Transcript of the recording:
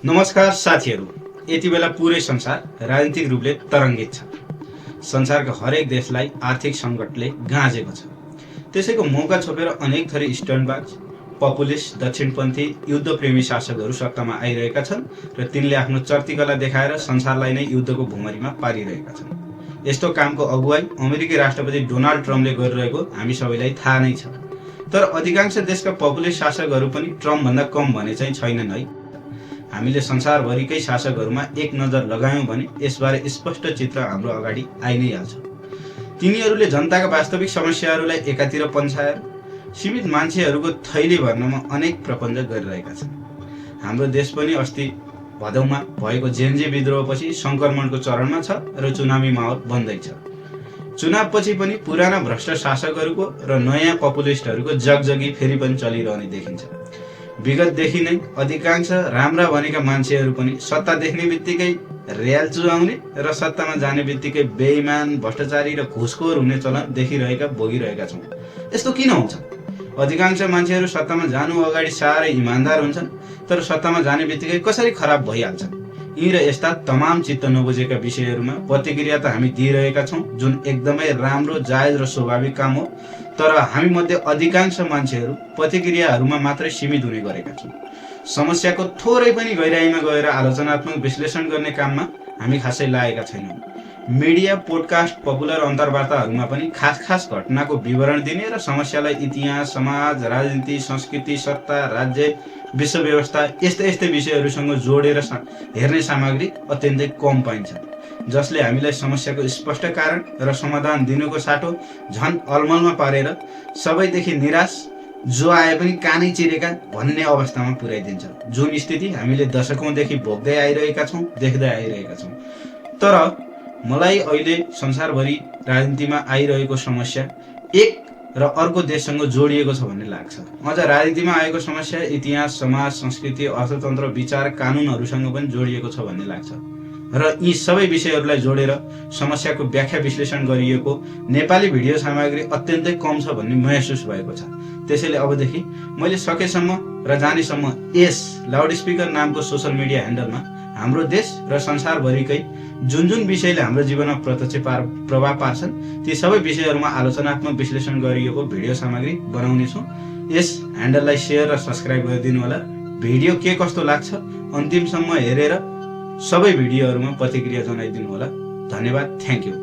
नमस्कार साथीहरू। यति बेला पुरै संसार राजनीतिक रूपले तरङ्गित छ। संसारका हरेक देशलाई आर्थिक सङ्कटले गाँजेको छ। त्यसैको मौका छोपेर अनेक थरी स्टन्टबाज, पपुलिस्ट, दक्षिणपन्थी, युद्धप्रेमी शासकहरू सत्तामा आइरहेका छन् र तिनले आफ्नो चर्तीकला देखाएर संसारलाई नै युद्धको भुमरीमा पारिरहेका छन्। यस्तो कामको अगुवाई अमेरिकी राष्ट्रपति डोनाल्ड ट्रम्पले गरिरहेको हामी सबैलाई थाहा नै छ। तर अधिकांश देशका पपुलिस्ट शासकहरू पनि ट्रम्पभन्दा कम भने चाहिँ छैनन् है। हामीले संसारभरिकै शासकहरूमा एक नजर लगायौँ भने यसबारे स्पष्ट चित्र हाम्रो अगाडि आइ नै हाल्छ। तिनीहरूले जनताका वास्तविक समस्याहरूलाई एकातिर पन्छाएर सीमित मान्छेहरूको थैली भर्नमा अनेक प्रपञ्च गरिरहेका छन्। हाम्रो देश पनि अस्ति भदौमा भएको जेनजी विद्रोहपछि सङ्क्रमणको चरणमा छ र चुनावी माहौल बन्दैछ। चुनावपछि पनि पुराना भ्रष्ट शासकहरूको र नयाँ पपुलिस्टहरूको जगजगी फेरि पनि चलिरहने देखिन्छ। विगतदेखि नै अधिकांश राम्रा भनेका मान्छेहरू पनि सत्ता देख्ने बित्तिकै र्याल चुहाउने र सत्तामा जाने बित्तिकै बेइमान, भ्रष्टाचारी र घुसखोर हुने चलन भोगिरहेका छौँ। यस्तो किन हुन्छ? अधिकांश मान्छेहरू सत्तामा जानु अगाडि साह्रै इमान्दार हुन्छन्, तर सत्तामा जाने बित्तिकै कसरी खराब भइहाल्छन्। यी र यस्ता तमाम चित्त नबुझेका विषयहरूमा प्रतिक्रिया त हामी दिइरहेका छौँ, जुन एकदमै राम्रो, जायज र स्वाभाविक काम हो। तर हामी मध्ये अधिकांश मान्छेहरू प्रतिक्रियाहरूमा मात्रै सीमित हुने गरेका छौँ। समस्याको थोरै पनि गहिराइमा गएर आलोचनात्मक विश्लेषण गर्ने काममा हामी खासै लागेका छैनौँ। मिडिया, पोडकास्ट, पपुलर अन्तर्वार्ताहरूमा पनि खास घटनाको विवरण दिने र समस्यालाई इतिहास, समाज, राजनीति, संस्कृति, सत्ता, राज्य, विश्व व्यवस्था यस्तै विषयहरूसँग जोडेर हेर्ने सामग्री अत्यन्तै कम पाइन्छ, जसले हामीलाई समस्याको स्पष्ट कारण र समाधान दिनुको साटो झन् अलमलमा पारेर सबैदेखि निराश, जो आए पनि कानै चिरेका भन्ने अवस्थामा पुर्याइदिन्छ, जुन स्थिति हामीले दशकौँदेखि भोग्दै आइरहेका छौँ, देख्दै आइरहेका छौँ। तर मलाई अहिले संसारभरि राजनीतिमा आइरहेको समस्या एक र अर्को देशसँग जोडिएको छ भन्ने लाग्छ। अझ राजनीतिमा आएको समस्या इतिहास, समाज, संस्कृति, अर्थतन्त्र, विचार, कानुनहरूसँग पनि जोडिएको छ भन्ने लाग्छ। र यी सबै विषयहरूलाई जोडेर समस्याको व्याख्या विश्लेषण गरिएको नेपाली भिडियो सामग्री अत्यन्तै कम छ भन्ने महसुस भएको छ। त्यसैले अबदेखि मैले सकेसम्म र जानेसम्म यस लाउडस्पिकर नामको सोसल मिडिया ह्यान्डलमा हाम्रो देश र संसारभरिकै जुन विषयले हाम्रो जीवनमा प्रत्यक्ष प्रभाव पार्छन् ती सबै विषयहरूमा आलोचनात्मक विश्लेषण गरिएको भिडियो सामग्री बनाउनेछु। यस ह्यान्डललाई सेयर र सब्सक्राइब गरिदिनु होला। भिडियो के कस्तो लाग्छ अन्तिमसम्म हेरेर सबै भिडियोहरूमा प्रतिक्रिया जनाइदिनु होला। धन्यवाद, थ्याङ्क यू।